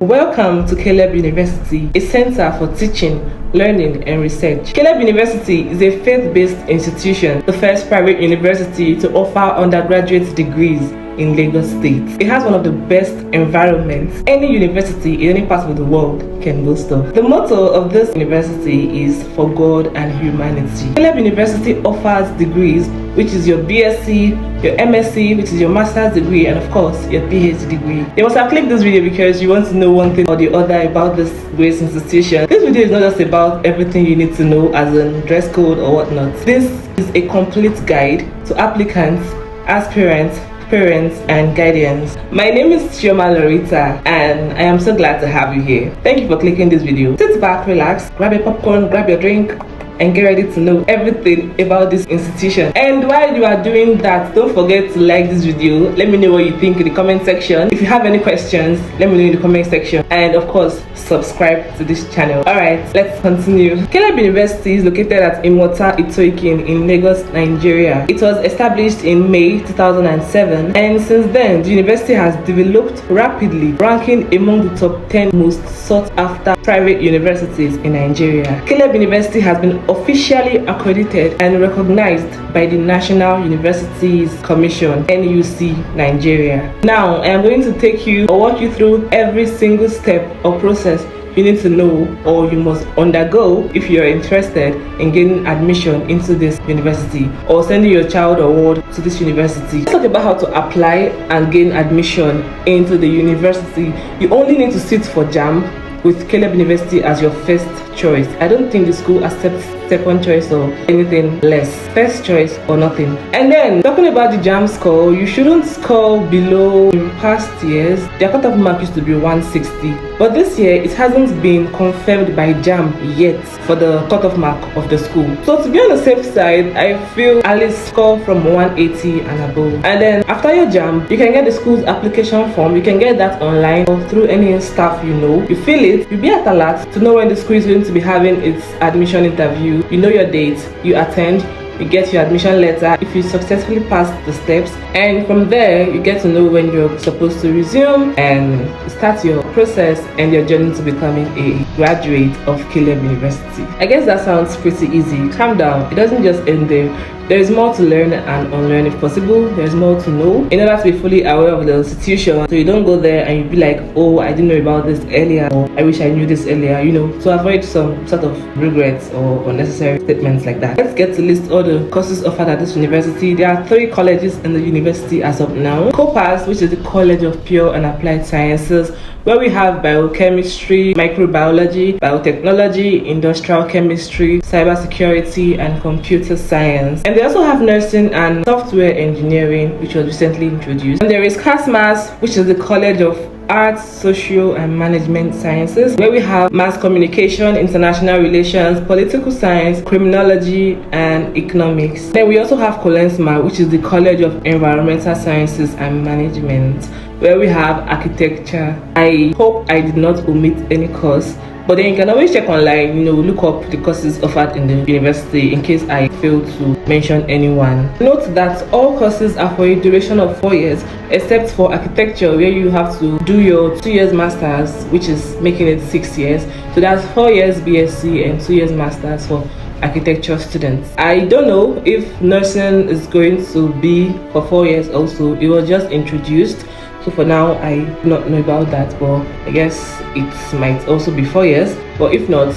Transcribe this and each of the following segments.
Welcome to Caleb University, a center for teaching, learning, and research. Caleb University is a faith-based institution, the first private university to offer undergraduate degrees in Lagos State. It has one of the best environments any university in any part of the world can boast of. The motto of this university is "For God and Humanity." Caleb University offers degrees, which is your BSc, your MSc, which is your master's degree, and of course your PhD degree. You must have clicked this video because you want to know one thing or the other about this great institution. This video is not just about everything you need to know as in dress code or whatnot. This is a complete guide to applicants, aspirants, parents, and guardians. My name is Chioma Lorita, and I am so glad to have you here. Thank you for clicking this video. Sit back, relax, grab your popcorn, grab your drink, and get ready to know everything about this institution. And while you are doing that, don't forget to like this video. Let me know what you think in the comment section. If you have any questions, let me know in the comment section. And of course, subscribe to this channel. Alright, let's continue. Caleb University is located at Imota Itoikin in Lagos, Nigeria. It was established in May 2007, and since then, the university has developed rapidly, ranking among the top 10 most sought after private universities in Nigeria. Caleb University has been officially accredited and recognized by the National Universities Commission, NUC Nigeria. Now, I am going to take you or walk you through every single step or process you need to know or you must undergo if you are interested in gaining admission into this university or sending your child or ward to this university. Let's talk about how to apply and gain admission into the university. You only need to sit for JAMB with Caleb University as your first choice. I don't think the school accepts second choice or anything less. First choice or nothing. And then talking about the JAMB score, you shouldn't score below. In past years, their cutoff mark used to be 160, but this year it hasn't been confirmed by JAMB yet for the cutoff mark of the school. So to be on the safe side, I feel at least score from 180 and above. And then after your JAMB, you can get the school's application form. You can get that online or through any staff you know. You fill it, you'll be at alert to know when the school is going to be having its admission interview. You know your date, you attend, you get your admission letter if you successfully pass the steps, and from there you get to know when you're supposed to resume and start your process and your journey to becoming a graduate of Caleb University. I guess that sounds pretty easy. Calm down, it doesn't just end there. There is more to learn and unlearn if possible. There's more to know in order to be fully aware of the institution, so you don't go there and you be like, oh, I didn't know about this earlier, or I wish I knew this earlier, you know, to avoid some sort of regrets or unnecessary statements like that. Let's get to list all the courses offered at this university. There are 3 colleges in the university as of now. COPAS, which is the College of Pure and Applied Sciences, where we have biochemistry, microbiology, biotechnology, industrial chemistry, cybersecurity, and computer science. And they also have nursing and software engineering, which was recently introduced. And there is CASMAS, which is the College of Arts, Social and Management Sciences, where we have mass communication, international relations, political science, criminology, and economics. Then we also have COLENSMA, which is the College of Environmental Sciences and Management, where we have architecture. I hope I did not omit any course, but then you can always check online, you know, look up the courses offered in the university in case I failed to mention anyone. Note that all courses are for a duration of 4 years, except for architecture, where you have to do your 2 years masters, which is making it 6 years. So that's 4 years BSc and 2 years masters for architecture students. I don't know if nursing is going to be for 4 years also. It was just introduced, so for now I do not know about that, but I guess it might also be 4 years. But if not,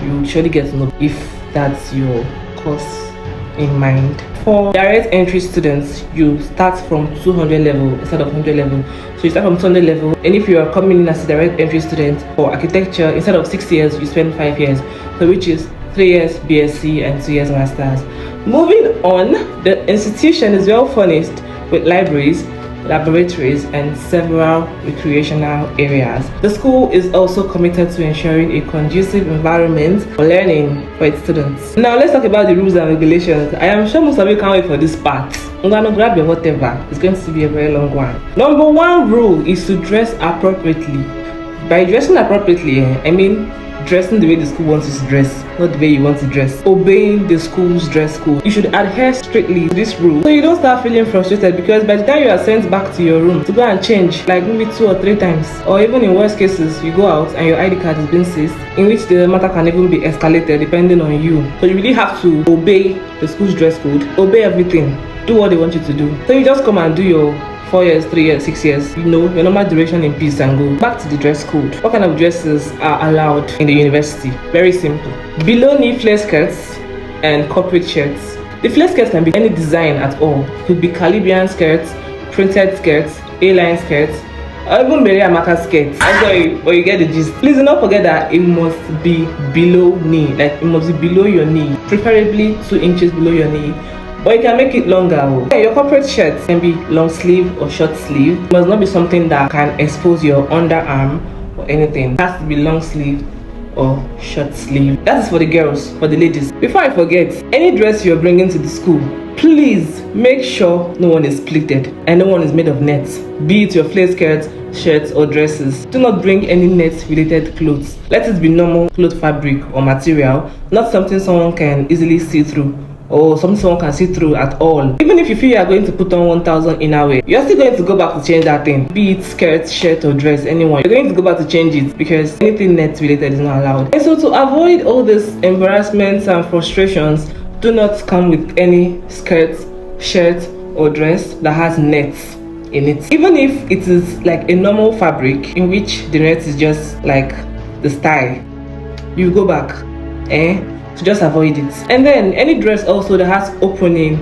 you surely get to know if that's your course in mind. For direct entry students, you start from 200 level instead of 100 level. So you start from 200 level, and if you are coming in as a direct entry student for architecture, instead of 6 years, you spend 5 years, so which is 3 years BSc and 2 years masters. Moving on, the institution is well furnished with libraries, laboratories, and several recreational areas. The school is also committed to ensuring a conducive environment for learning for its students. Now let's talk about the rules and regulations. I am sure most of you can't wait for this part. I'm gonna grab your whatever. It's going to be a very long one. Number 1 rule is to dress appropriately. By dressing appropriately, I mean dressing the way the school wants you to dress, not the way you want to dress. Obeying the school's dress code. You should adhere strictly to this rule so you don't start feeling frustrated, because by the time you are sent back to your room to go and change like maybe 2 or 3 times, or even in worst cases you go out and your ID card is being seized, in which the matter can even be escalated depending on you. So you really have to obey the school's dress code, obey everything, do what they want you to do. So you just come and do your 4 years, 3 years, 6 years, you know, your normal duration in peace and go back to the dress code. What kind of dresses are allowed in the university? Very simple. Below knee flare skirts and corporate shirts. The flare skirts can be any design at all. It could be Caribbean skirts, printed skirts, A-line skirts, or even Mary Amaka skirts. I'm sorry, but you get the gist. Please do not forget that it must be below knee, like it must be below your knee, preferably 2 inches below your knee. But you can make it longer. Your corporate shirts can be long sleeve or short sleeve. It must not be something that can expose your underarm or anything. It has to be long sleeve or short sleeve. That is for the girls, for the ladies. Before I forget, any dress you're bringing to the school, please make sure no one is pleated and no one is made of nets. Be it your flare skirts, shirts or dresses. Do not bring any net related clothes. Let it be normal cloth fabric or material, not something someone can easily see through, or something someone can see through at all. Even if you feel you are going to put on 1000 inner wear, you're still going to go back to change that thing. Be it skirt, shirt or dress, anyone. You're going to go back to change it because anything net related is not allowed. And so to avoid all these embarrassments and frustrations, do not come with any skirt, shirt or dress that has nets in it. Even if it is like a normal fabric in which the net is just like the style, you go back. To just avoid it. And then any dress also that has opening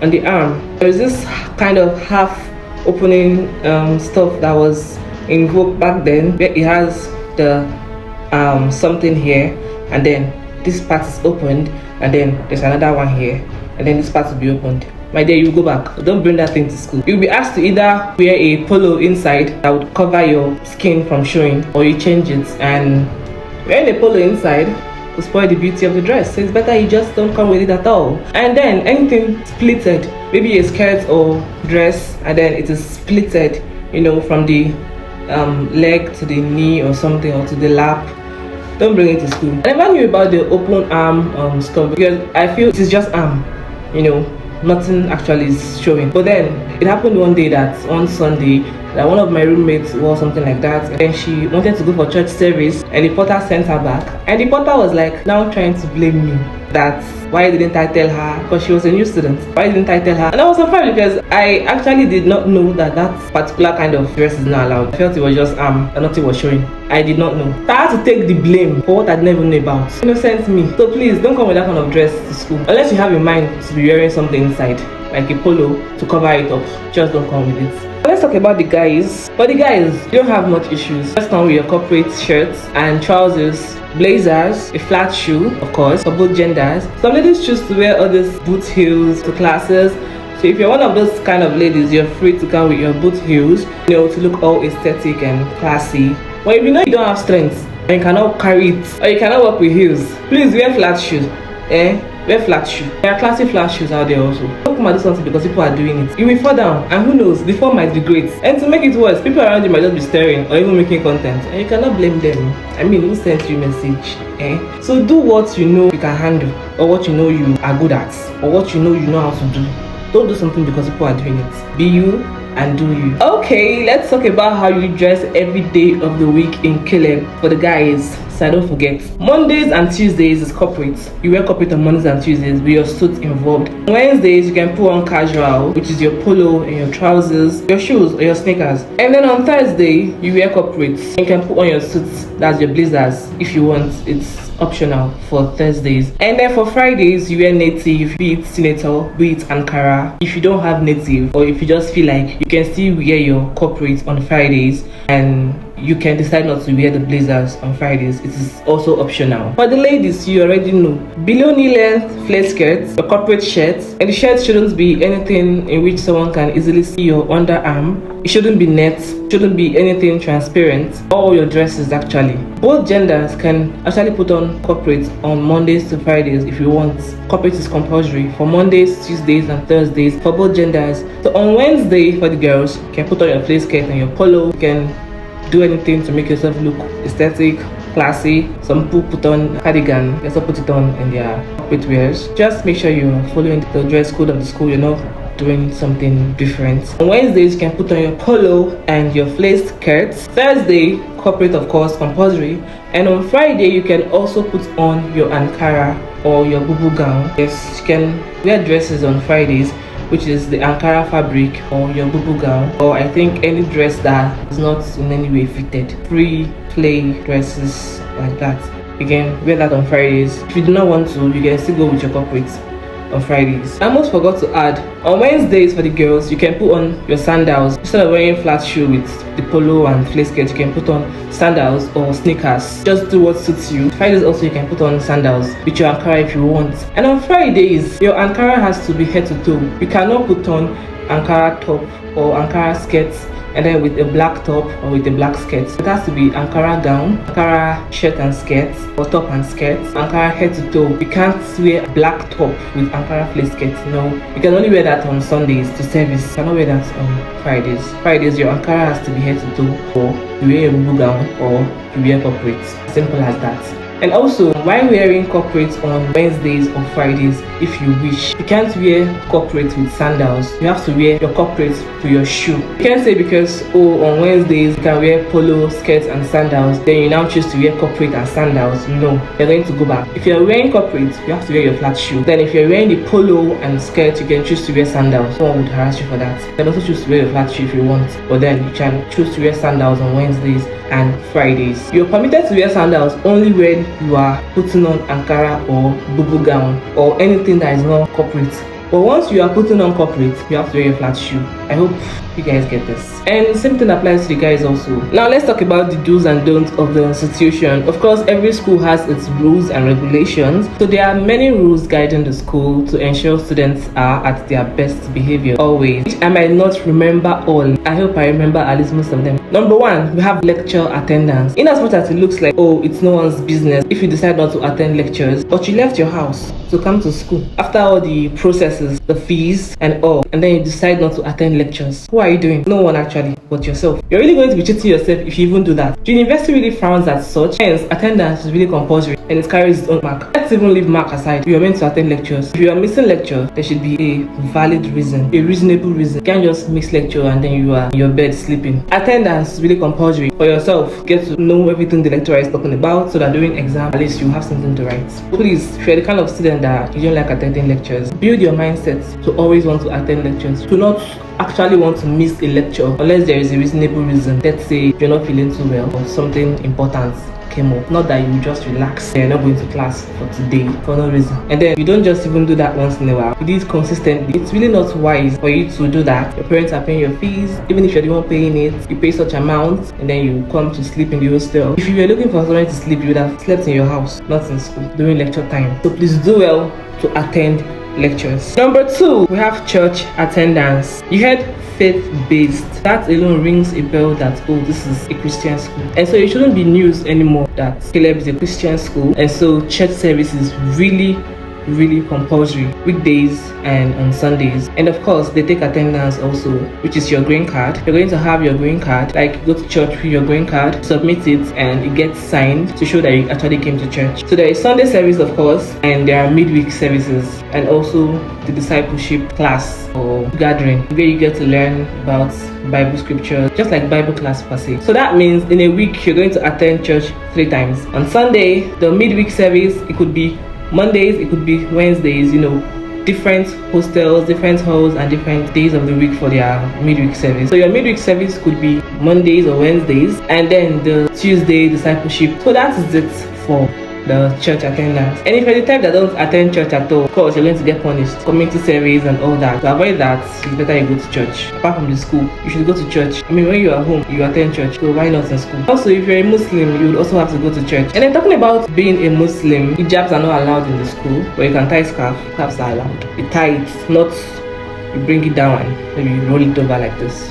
on the arm. There is this kind of half opening stuff that was in vogue back then, where it has the something here, and then this part is opened, and then there's another one here, and then this part will be opened. My dear, you go back. Don't bring that thing to school. You'll be asked to either wear a polo inside that would cover your skin from showing, or you change it. And wearing a polo inside to spoil the beauty of the dress, so it's better you just don't come with it at all. And then anything splitted, maybe a skirt or dress, and then it is splitted, you know, from the leg to the knee or something, or to the lap, don't bring it to school. I never knew about the open arm stuff, because I feel it is just arm, you know, nothing actually is showing. But then it happened one day, that on Sunday, that one of my roommates wore something like that, and she wanted to go for church service, and the porter sent her back, and the porter was like now trying to blame me, that why didn't I tell her, because she was a new student, why didn't I tell her? And I was surprised, because I actually did not know that that particular kind of dress is not allowed. I felt it was just and nothing was showing. I did not know. So I had to take the blame for what I didn't even know about. Innocent me. So please don't come with that kind of dress to school unless you have in mind to be wearing something inside, like a polo to cover it up. Just don't come with it. Let's talk about the guys. For the guys, you don't have much issues. Just come with your corporate shirts and trousers, blazers, a flat shoe, of course, for both genders. Some ladies choose to wear all these boot heels to classes. So if you're one of those kind of ladies, you're free to come with your boot heels, you know, to look all aesthetic and classy. But if you know you don't have strength and you cannot carry it, or you cannot walk with heels, please wear flat shoes. Wear flat shoe. There are classy flat shoes out there also. Don't come and do something because people are doing it. You will fall down, and who knows, the fall might be great. And to make it worse, people around you might just be staring or even making content, and you cannot blame them. I mean, who sent you a message? So do what you know you can handle, or what you know you are good at, or what you know how to do. Don't do something because people are doing it. Be you and do you. Okay, let's talk about how you dress every day of the week in Caleb for the guys. So I don't forget, Mondays and Tuesdays is corporate. You wear corporate on Mondays and Tuesdays with your suit involved. Wednesdays you can put on casual, which is your polo and your trousers, your shoes or your sneakers. And then on Thursday you wear corporate. You can put on your suits, that's your blazers if you want. It's optional for Thursdays. And then for Fridays you wear native, be it senator, be it Ankara. If you don't have native, or if you just feel like you can still wear your corporate on Fridays, and you can decide not to wear the blazers on Fridays, it is also optional. For the ladies, you already know, below knee length flare skirts, your corporate shirts, and the shirt shouldn't be anything in which someone can easily see your underarm. It shouldn't be net, shouldn't be anything transparent. All your dresses actually. Both genders can actually put on corporate on Mondays to Fridays if you want. Corporate is compulsory for Mondays, Tuesdays and Thursdays for both genders. So on Wednesday for the girls, you can put on your flare skirt and your polo. You can do anything to make yourself look aesthetic classy. Some people put on cardigan, they also put it on in their corporate wears. Just make sure you're following the dress code of the school. You're not doing something different. On Wednesdays, you can put on your polo and your flared skirts. Thursday, corporate of course, compulsory. And on Friday, you can also put on your Ankara or your bubu gown. Yes, you can wear dresses on Fridays, which is the Ankara fabric or your bubu gown, or I think any dress that is not in any way fitted. Free play dresses like that. You can wear that on Fridays. If you do not want to, you can still go with your corporate on Fridays. I almost forgot to add, on Wednesdays for the girls, you can put on your sandals. Instead of wearing flat shoe with the polo and flared skirt, you can put on sandals or sneakers. Just do what suits you. Fridays also, you can put on sandals with your Ankara if you want. And on Fridays, your Ankara has to be head to toe. You cannot put on Ankara top or Ankara skirts and then with a black top or with a black skirt. It has to be Ankara gown, Ankara shirt and skirt, or top and skirt, Ankara head to toe. You can't wear a black top with Ankara flared skirt. No, you can only wear that on Sundays to service. You cannot wear that on Fridays. Fridays, your Ankara has to be head to toe, or you wear a bubu gown, or you wear corporate. Simple as that. And also, while wearing corporate on Wednesdays or Fridays, if you wish, you can't wear corporate with sandals. You have to wear your corporate to your shoe. You can't say because, oh, on Wednesdays you can wear polo, skirts and sandals, then you now choose to wear corporate and sandals. No, you're going to go back. If you're wearing corporate, you have to wear your flat shoe. Then if you're wearing the polo and skirt, you can choose to wear sandals. No one would harass you for that. You can also choose to wear your flat shoe if you want, but then you can choose to wear sandals on Wednesdays and Fridays. You're permitted to wear sandals only when you are putting on Ankara or bubu gown or anything that is not corporate. But once you are putting on corporate, you have to wear your flat shoe. I hope you guys get this. And same thing applies to the guys also. Now let's talk about the do's and don'ts of the institution. Of course, every school has its rules and regulations. So there are many rules guiding the school to ensure students are at their best behavior always. Which I might not remember all. I hope I remember at least most of them. Number one, we have lecture attendance. In as much as it looks like, oh, it's no one's business if you decide not to attend lectures, but you left your house to come to school after all the processes, the fees and all, and then you decide not to attend lectures. Who are you doing? No one actually, but yourself. You're really going to be cheating yourself if you even do that. The university really frowns at such. Hence, attendance is really compulsory and it carries its own mark. Let's even leave mark aside. You are meant to attend lectures. If you are missing lecture, there should be a valid reason, a reasonable reason. You can't just miss lecture and then you are in your bed sleeping. Attendance is really compulsory for yourself. Get to know everything the lecturer is talking about so that during exam, at least you have something to write. Please, if you're the kind of student that you don't like attending lectures, build your mindset to always want to attend lectures. To not actually want to miss a lecture unless there is a reasonable reason. Let's say you're not feeling too well or something important came up. Not that you just relax and you're not going to class for today for no reason. And then you don't just even do that once in a while. You do it consistently. It's really not wise for you to do that. Your parents are paying your fees. Even if you're the one paying it, you pay such amount and then you come to sleep in the hostel. If you were looking for somewhere to sleep, you would have slept in your house, not in school during lecture time. So please do well to attend lectures. Number two, we have church attendance. You heard faith-based. That alone rings a bell that, oh, this is a Christian school. And so it shouldn't be news anymore that Caleb is a Christian school. And so church service is really compulsory weekdays and on Sundays. And of course, they take attendance also, which is your green card. You're going to have your green card, like go to church with your green card, submit it, and it gets signed to show that you actually came to church. So there is Sunday service, of course, and there are midweek services, and also the discipleship class or gathering where you get to learn about Bible scripture, just like Bible class per se. So that means in a week, you're going to attend church 3 times. On Sunday, the midweek service, it could be Mondays, it could be Wednesdays, you know, different hostels, different halls, and different days of the week for their midweek service. So your midweek service could be Mondays or Wednesdays, and then the Tuesday discipleship. So that is it for the church attendance. And if you're the type that don't attend church at all, of course you're going to get punished. Community service and all that. To avoid that, it's better you go to church. Apart from the school, you should go to church. I mean, when you're at home, you attend church, so why not in school? Also, if you're a Muslim, you would also have to go to church. And then talking about being a Muslim, hijabs are not allowed in the school, but you can tie scarf. Scarves are allowed. You tie it, not you bring it down and maybe you roll it over like this.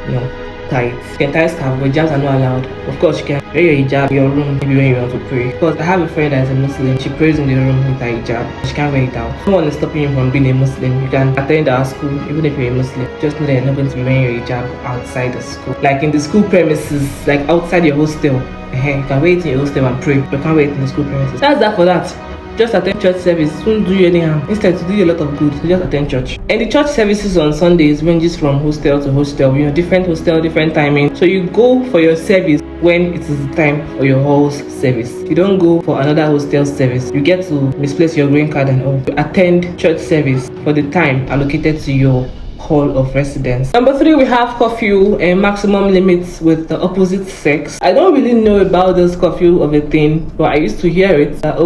No. tight. You can tie scarf, but hijabs are not allowed. Of course, you can wear your hijab in your room maybe when you want to pray. Because I have a friend that is a Muslim. She prays in the room with her hijab. She can't wear it out. No one is stopping you from being a Muslim. You can attend our school even if you're a Muslim. Just know that you're not going to be wearing your hijab outside the school. Like in the school premises, like outside your hostel. You can wear it in your hostel and pray. You can't wear it in the school premises. That's that for that. Just attend church service. It won't do you any harm. Instead, to do you a lot of good, so just attend church. And the church services on Sundays ranges from hostel to hostel. Different hostel, different timing. So you go for your service when it is time for your hall's service. You don't go for another hostel service. You get to misplace your green card and all. You attend church service for the time allocated to your hall of residence. Number 3, we have curfew and maximum limits with the opposite sex. I don't really know about this curfew of a thing, but I used to hear it that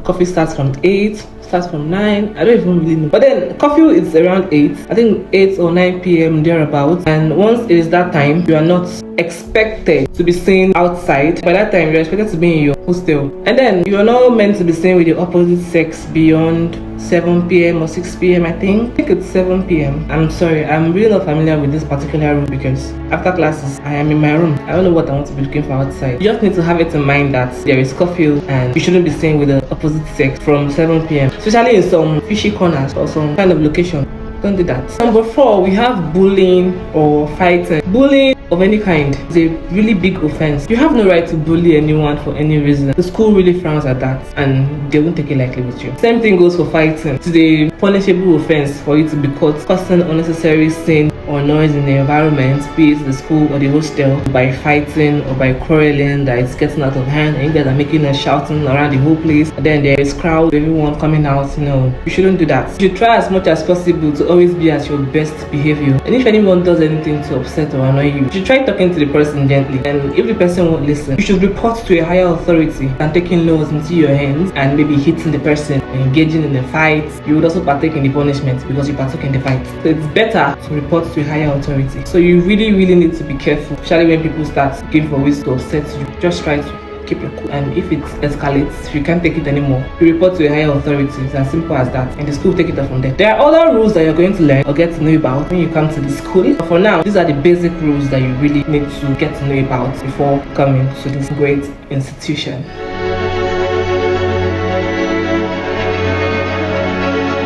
curfew starts from 8, starts from 9. I don't even really know. But then curfew is around 8. I think 8 or 9 p.m. thereabouts. And once it is that time, you are not expected to be seen outside. By that time, you're expected to be in your hostel. And then you are not meant to be seen with the opposite sex beyond 7 p.m. or 6 p.m. I think it's 7 p.m. I'm sorry, I'm really not familiar with this particular rule because after classes, I am in my room. I don't know what I want to be looking for outside. You just need to have it in mind that there is curfew and you shouldn't be seen with the opposite sex from 7 p.m. Especially in some fishy corners or some kind of location. Don't do that. Number 4, we have bullying or fighting. Bullying of any kind is a really big offense. You have no right to bully anyone for any reason. The school really frowns at that and they won't take it lightly with you. Same thing goes for fighting. It's a punishable offense for you to be caught causing unnecessary sin or noise in the environment, be it the school or the hostel, by fighting or by quarreling that it's getting out of hand and you guys are making a shouting around the whole place, and then there is crowd, everyone coming out. You shouldn't do that. You should try as much as possible to always be at your best behavior, and if anyone does anything to upset or annoy you should try talking to the person gently, and if the person won't listen, you should report to a higher authority than taking laws into your hands and maybe hitting the person or engaging in a fight. You would also partake in the punishment because you partook in the fight. So it's better to report to a higher authority. So you really need to be careful, especially when people start looking for ways to upset you. Just try to keep your cool, and if it escalates, if you can't take it anymore, you report to a higher authority. It's as simple as that, and the school will take it up from there. There are other rules that you're going to learn or get to know about when you come to the school, but for now, these are the basic rules that you really need to get to know about before coming to this great institution.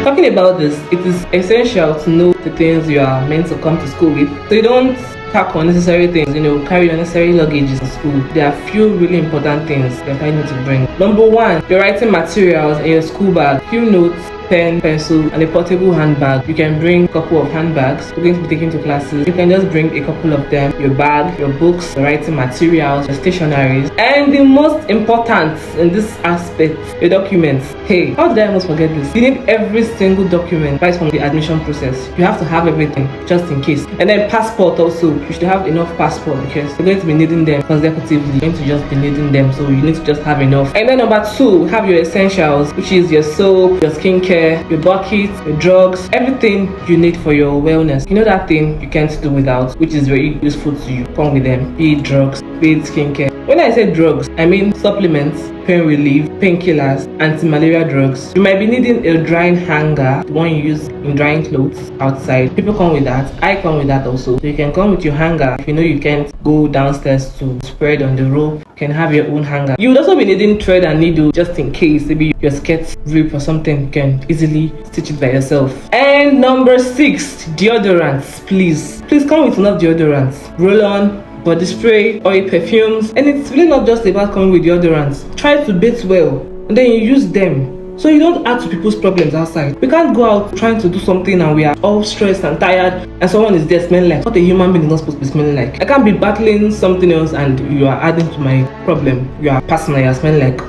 Talking about this, it is essential to know the things you are meant to come to school with, so you don't pack unnecessary things, carry unnecessary luggages to school. There are few really important things that I need to bring. Number 1, your writing materials in your school bag, few notes, pen, pencil, and a portable handbag. You can bring a couple of handbags you're going to be taking to classes. You can just bring a couple of them. Your bag, your books, your writing materials, your stationaries, and the most important in this aspect, your documents. Hey, how did I almost forget this? You need every single document right from the admission process. You have to have everything just in case. And then passport also. You should have enough passport because you're going to be needing them consecutively. You're going to just be needing them, so you need to just have enough. And then number 2, have your essentials, which is your soap, your skincare, your bucket, your drugs, everything you need for your wellness. You know that thing you can't do without, which is very useful to you. Come with them. Be it drugs, be it skincare. When I say drugs, I mean supplements, pain relief, painkillers, anti-malaria drugs. You might be needing a drying hanger, the one you use in drying clothes outside. People come with that. I come with that also. So you can come with your hanger. If you know you can't go downstairs to spread on the rope, you can have your own hanger. You would also be needing thread and needle just in case maybe your skirt rip or something. You can easily stitch it by yourself. And number 6, deodorants. Please come with enough deodorants. Roll-on, body spray, oil perfumes. And it's really not just about coming with deodorants. Try to bathe well and then you use them, so you don't add to people's problems outside. We can't go out trying to do something and we are all stressed and tired and someone is there smelling like what a human being is not supposed to be smelling like. I can't be battling something else and you are adding to my problem. You are passing and you are smelling like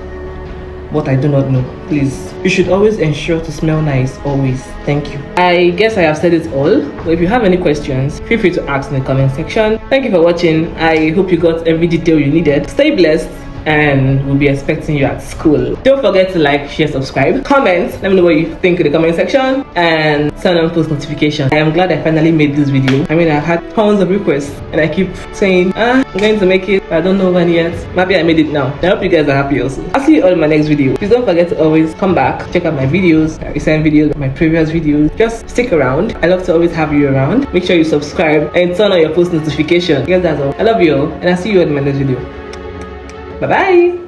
what I do not know. Please, you should always ensure to smell nice, always. Thank you. I guess I have said it all, but if you have any questions, feel free to ask in the comment section. Thank you for watching. I hope you got every detail you needed. Stay blessed and we'll be expecting you at school. Don't forget to like, share, subscribe, comment. Let me know what you think in the comment section, and turn on post notifications. I am glad I finally made this video. I mean, I've had tons of requests and I keep saying I'm going to make it, but I don't know when yet. Maybe I made it now. I hope you guys are happy also. I'll see you all in my next video. Please don't forget to always come back, check out my videos, my recent videos, my previous videos. Just stick around. I love to always have you around. Make sure you subscribe and turn on your post notification. Guys, that's all. I love you all, and I'll see you in my next video. Bye bye.